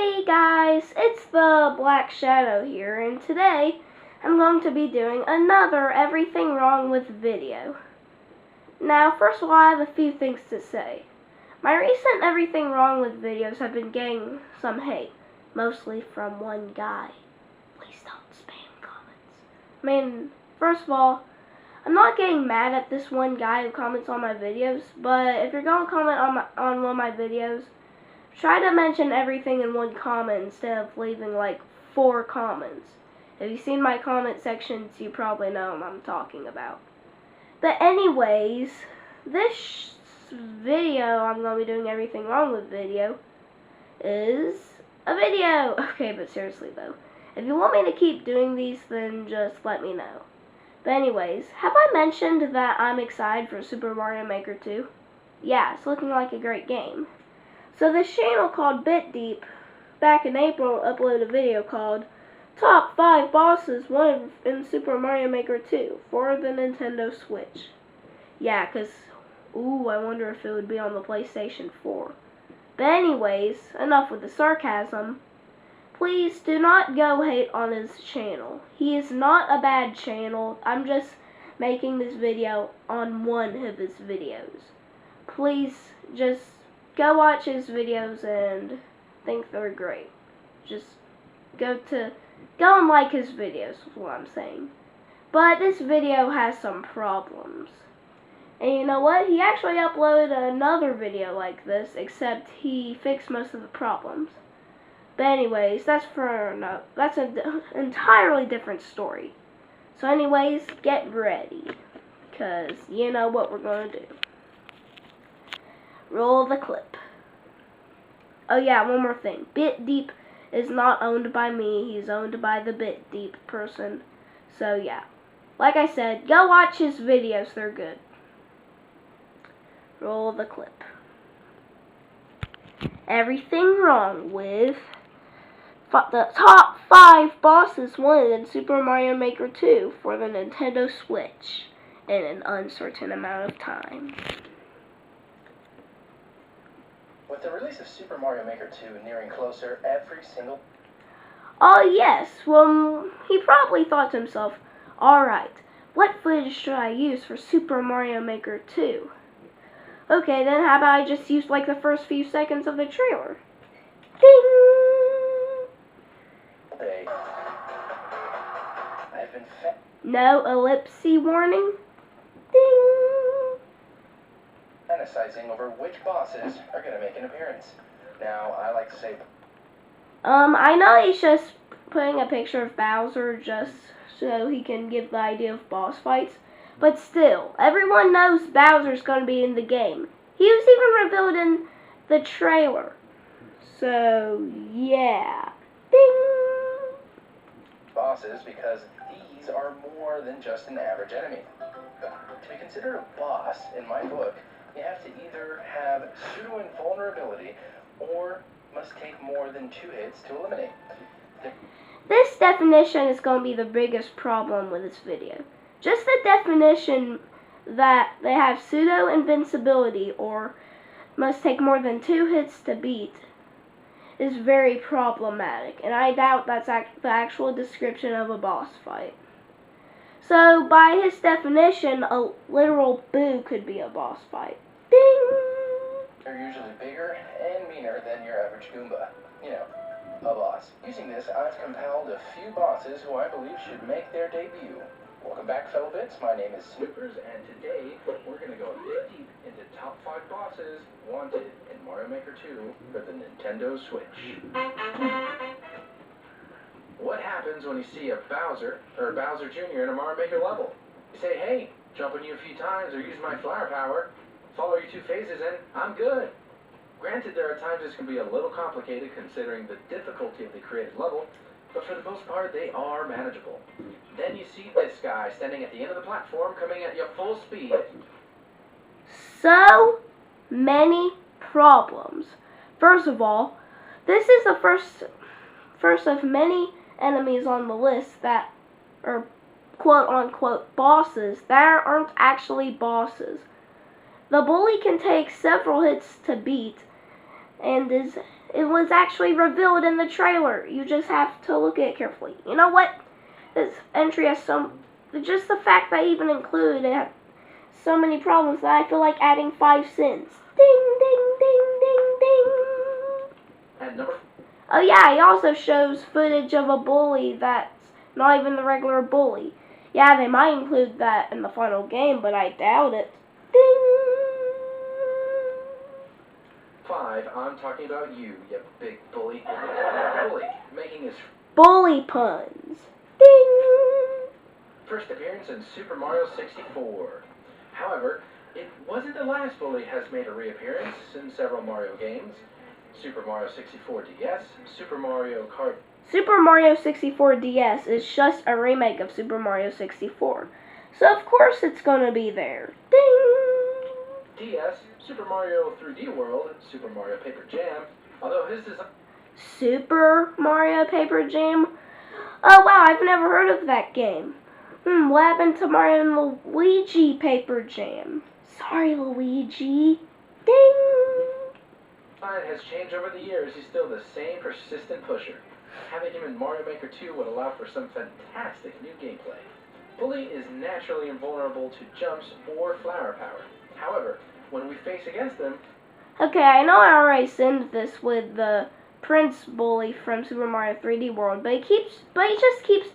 Hey guys, it's the Black Shadow here, and today I'm going to be doing another Everything Wrong with video. Now, first of all, I have a few things to say. My recent Everything Wrong with videos have been getting some hate, mostly from one guy. Please don't spam comments. I mean, first of all, I'm not getting mad at this one guy who comments on my videos, but if you're going to comment on one of my videos, try to mention everything in one comment instead of leaving like 4 comments. If you've seen my comment sections, you probably know what I'm talking about. But anyways, this video I'm going to be doing Everything Wrong with video is a video. Okay, but seriously though, if you want me to keep doing these, then just let me know. But anyways, have I mentioned that I'm excited for Super Mario Maker 2? Yeah, it's looking like a great game. So this channel called BitDeep, back in April, uploaded a video called Top 5 Bosses Wanted in Super Mario Maker 2 for the Nintendo Switch. Yeah, cause, ooh, I wonder if it would be on the PlayStation 4. But anyways, enough with the sarcasm. Please do not go hate on his channel. He is not a bad channel. I'm just making this video on one of his videos. Please just go watch his videos and think they're great. Just go and like his videos is what I'm saying. But this video has some problems. And you know what? He actually uploaded another video like this, except he fixed most of the problems. But anyways, that's an entirely different story. So anyways, get ready, cause you know what we're gonna do. Roll the clip. Oh yeah, one more thing. BitDeep is not owned by me. He's owned by the BitDeep person. So yeah. Like I said, go watch his videos. They're good. Roll the clip. Everything wrong with the top 5 bosses wanted in Super Mario Maker 2 for the Nintendo Switch in an uncertain amount of time. With the release of Super Mario Maker 2 nearing closer every single... Oh yes, well, he probably thought to himself, alright, what footage should I use for Super Mario Maker 2? Okay, then how about I just use like the first few seconds of the trailer? Ding! Hey. I've been No ellipse warning? Ding! fantasizing over which bosses are going to make an appearance. Now, I like to say... I know he's just putting a picture of Bowser just so he can give the idea of boss fights. But still, everyone knows Bowser's going to be in the game. He was even revealed in the trailer. So, yeah. Ding! Bosses because these are more than just an average enemy. To be considered a boss, in my book, you have to either have pseudo-invulnerability or must take more than 2 hits to eliminate. This definition is going to be the biggest problem with this video. Just the definition that they have pseudo-invincibility or must take more than 2 hits to beat is very problematic, and I doubt that's the actual description of a boss fight. So, by his definition, a literal boo could be a boss fight. Ding! They're usually bigger and meaner than your average Goomba. You know, a boss. Using this, I've compiled a few bosses who I believe should make their debut. Welcome back, fellow bits. My name is Snoopers, and today we're going to go a bit deep into top 5 bosses wanted in Mario Maker 2 for the Nintendo Switch. What happens when you see a Bowser Jr. in a Mario Maker level? You say, hey, jump on you a few times or use my flower power, follow your 2 phases and I'm good. Granted, there are times this can be a little complicated considering the difficulty of the created level, but for the most part, they are manageable. Then you see this guy standing at the end of the platform coming at you full speed. So many problems. First of all, this is the first of many enemies on the list that are quote-unquote bosses that aren't actually bosses. The bully can take several hits to beat and is It was actually revealed in the trailer. You just have to look at it carefully. You know what? This entry has just the fact that I even included it has so many problems that I feel like adding 5 sins. Ding, ding, ding, ding, ding. And number... Oh yeah, he also shows footage of a bully that's not even the regular bully. Yeah, they might include that in the final game, but I doubt it. Ding! 5, I'm talking about you big bully. Bully, making his Bully puns. Ding! first appearance in Super Mario 64. However, it wasn't the last bully has made a reappearance in several Mario games. Super Mario 64 DS, Super Mario Kart. Super Mario 64 DS is just a remake of Super Mario 64. So of course it's gonna be there. Ding! DS, Super Mario 3D World, Super Mario Paper Jam, although his design... Super Mario Paper Jam? Oh wow, I've never heard of that game. What happened to Mario and Luigi Paper Jam? Sorry, Luigi. Ding! has changed over the years, he's still the same persistent pusher. Having him in Mario Maker 2 would allow for some fantastic new gameplay. Bully is naturally invulnerable to jumps or flower power. However, when we face against them... Okay, I know I already sinned this with the Prince Bully from Super Mario 3D World, but he just keeps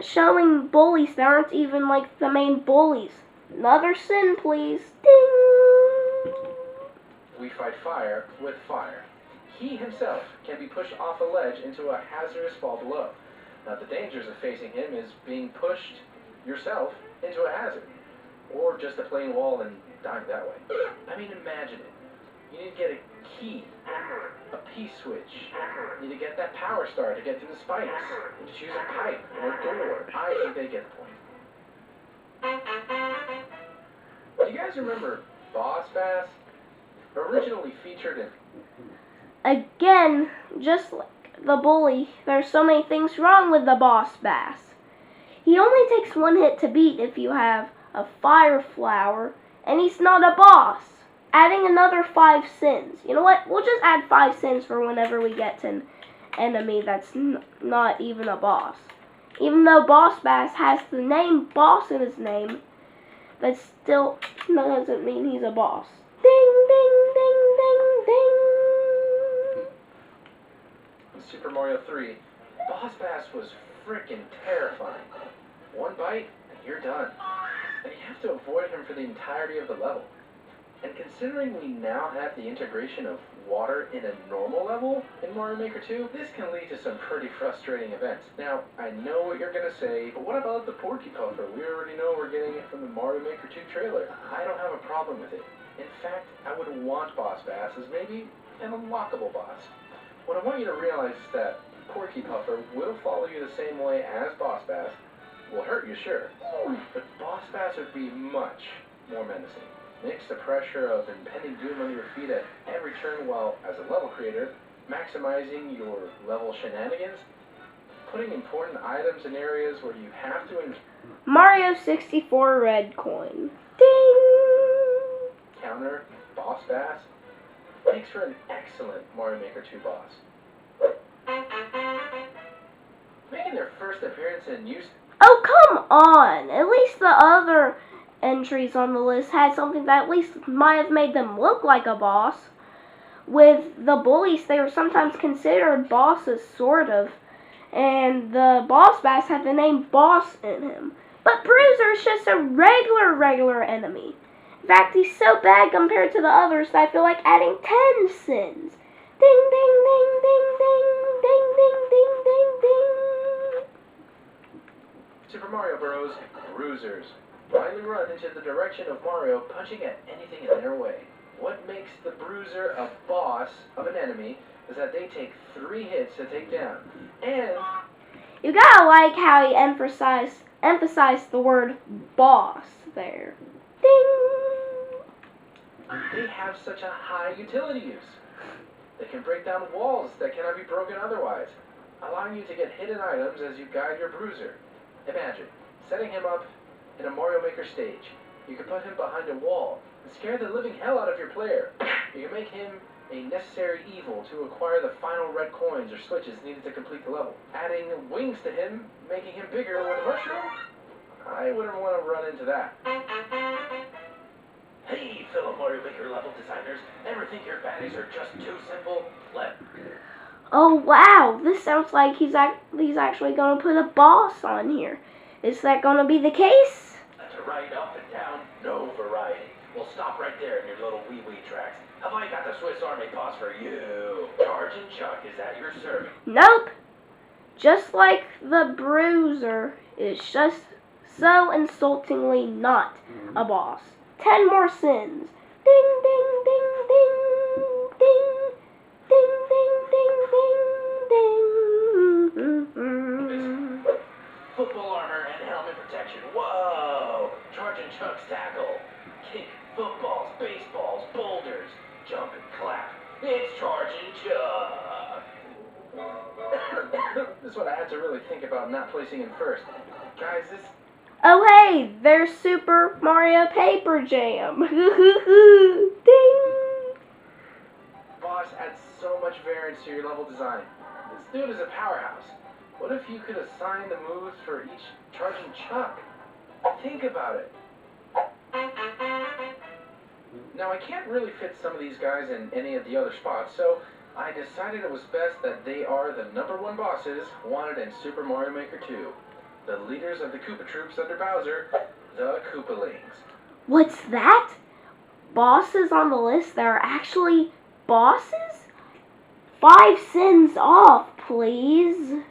showing bullies that aren't even like the main bullies. Another sin, please. Ding! We fight fire with fire. He himself can be pushed off a ledge into a hazardous fall below. Now the dangers of facing him is being pushed yourself into a hazard, or just a plain wall and dying that way. I mean, imagine it. You need to get a key, a P-switch. You need to get that power star to get through the spikes. You need to choose a pipe or a door. I think they get the point. Do you guys remember Boss Bass? Originally featured in... Again, just like the bully, there's so many things wrong with the Boss Bass. He only takes one hit to beat if you have a fire flower, and he's not a boss. Adding another 5 sins. You know what? We'll just add 5 sins for whenever we get to an enemy that's not even a boss. Even though Boss Bass has the name boss in his name, that still doesn't mean he's a boss. Ding, ding, ding, ding, ding. In Super Mario 3, Boss Bass was freaking terrifying. One bite, and you're done. And you have to avoid him for the entirety of the level. And considering we now have the integration of water in a normal level in Mario Maker 2, this can lead to some pretty frustrating events. Now, I know what you're going to say, but what about the Porky Puffer? We already know we're getting it from the Mario Maker 2 trailer. I don't have a problem with it. In fact, I would want Boss Bass as maybe an unlockable boss. What I want you to realize is that Porky Puffer will follow you the same way as Boss Bass. Will hurt you, sure, but Boss Bass would be much more menacing. Mix the pressure of impending doom on your feet at every turn while, as a level creator, maximizing your level shenanigans, putting important items in areas where you have to... Mario 64 red coin. Ding! Counter Boss Bass makes for an excellent Mario Maker 2 boss. Making their first appearance in use... Oh, come on! At least the other entries on the list had something that at least might have made them look like a boss. With the bullies, they were sometimes considered bosses, sort of. And the Boss Bass had the name Boss in him. But Bruiser is just a regular enemy. In fact, he's so bad compared to the others that I feel like adding 10 sins. Ding, ding, ding, ding, ding, ding, ding, ding, ding, ding. Super Mario Bros. Bruisers blindly run into the direction of Mario, punching at anything in their way. What makes the Bruiser a boss of an enemy is that they take 3 hits to take down. And you gotta like how he emphasized the word boss there. Ding! They have such a high utility use. They can break down walls that cannot be broken otherwise, allowing you to get hidden items as you guide your Bruiser. Imagine setting him up in a Mario Maker stage. You can put him behind a wall and scare the living hell out of your player. You can make him a necessary evil to acquire the final red coins or switches needed to complete the level. Adding wings to him, making him bigger with a mushroom? I wouldn't want to run into that. Hey, fellow Mario Maker level designers, ever think your baddies are just too simple? Oh wow, this sounds like he's actually going to put a boss on here. Is that going to be the case? To ride up and down, no variety. We'll stop right there in your little wee-wee tracks. Have I got the Swiss Army paws for you? Charge and Chuck is at your service. Nope. Just like the Bruiser is just so insultingly not a boss. 10 more sins. Ding, ding, ding, ding, ding, ding, ding, ding, ding, ding. Football armor and helmet protection. Whoa! Charge and Chuck's tackle. Kick footballs, baseballs, boulders. Jump and clap. It's Charge and Chuck. This is what I had to really think about not placing in first. Guys, this... Oh hey, there's Super Mario Paper Jam. Ding! Boss adds so much variance to your level design. This dude is a powerhouse. What if you could assign the moves for each Charge and Chuck? Think about it. Now, I can't really fit some of these guys in any of the other spots, so I decided it was best that they are the #1 bosses wanted in Super Mario Maker 2. The leaders of the Koopa Troops under Bowser, the Koopalings. What's that? Bosses on the list that are actually bosses? 5 sins off, please.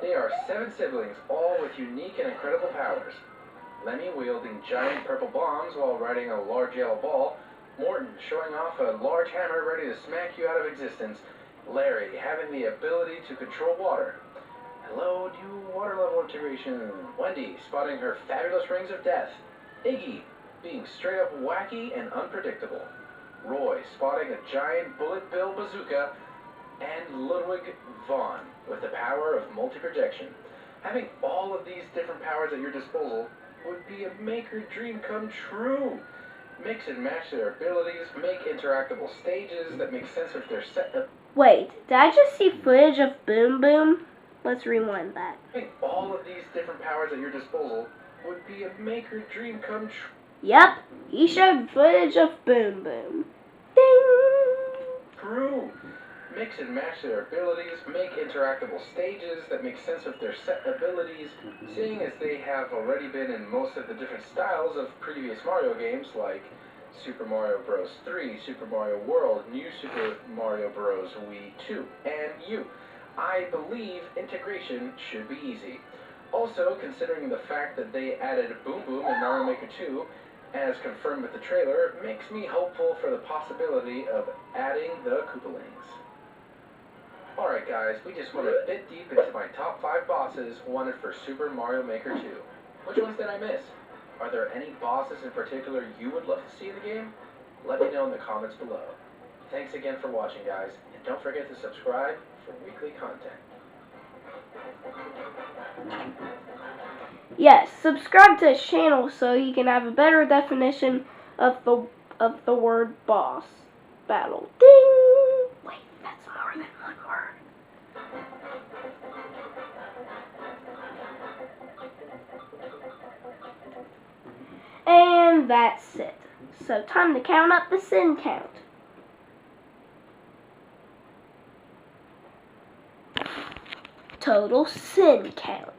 They are 7 siblings, all with unique and incredible powers. Lemmy wielding giant purple bombs while riding a large yellow ball. Morton showing off a large hammer ready to smack you out of existence. Larry having the ability to control water. Hello, new water level integration. Wendy spotting her fabulous rings of death. Iggy being straight up wacky and unpredictable. Roy spotting a giant bullet bill bazooka. And Ludwig Vaughn with the power of multi-projection. Having all of these different powers at your disposal would be a maker dream come true. Mix and match their abilities, make interactable stages that make sense with their setup. Wait, did I just see footage of Boom Boom? Let's rewind that. Having all of these different powers at your disposal would be a maker dream come true. Yep, he showed footage of Boom Boom. Ding! True. Mix and match their abilities, make interactable stages that make sense with their set abilities, seeing as they have already been in most of the different styles of previous Mario games like Super Mario Bros. 3, Super Mario World, New Super Mario Bros. Wii 2, and U. I believe integration should be easy. Also, considering the fact that they added Boom Boom in Mario Maker 2, as confirmed with the trailer, makes me hopeful for the possibility of adding the Koopalings. Alright guys, we just went a bit deep into my top 5 bosses wanted for Super Mario Maker 2. Which ones did I miss? Are there any bosses in particular you would love to see in the game? Let me know in the comments below. Thanks again for watching guys, and don't forget to subscribe for weekly content. Yes, subscribe to his channel so you can have a better definition of the word boss battle. Ding! Wait, that's more than one word. And that's it. So time to count up the sin count. Total sin count.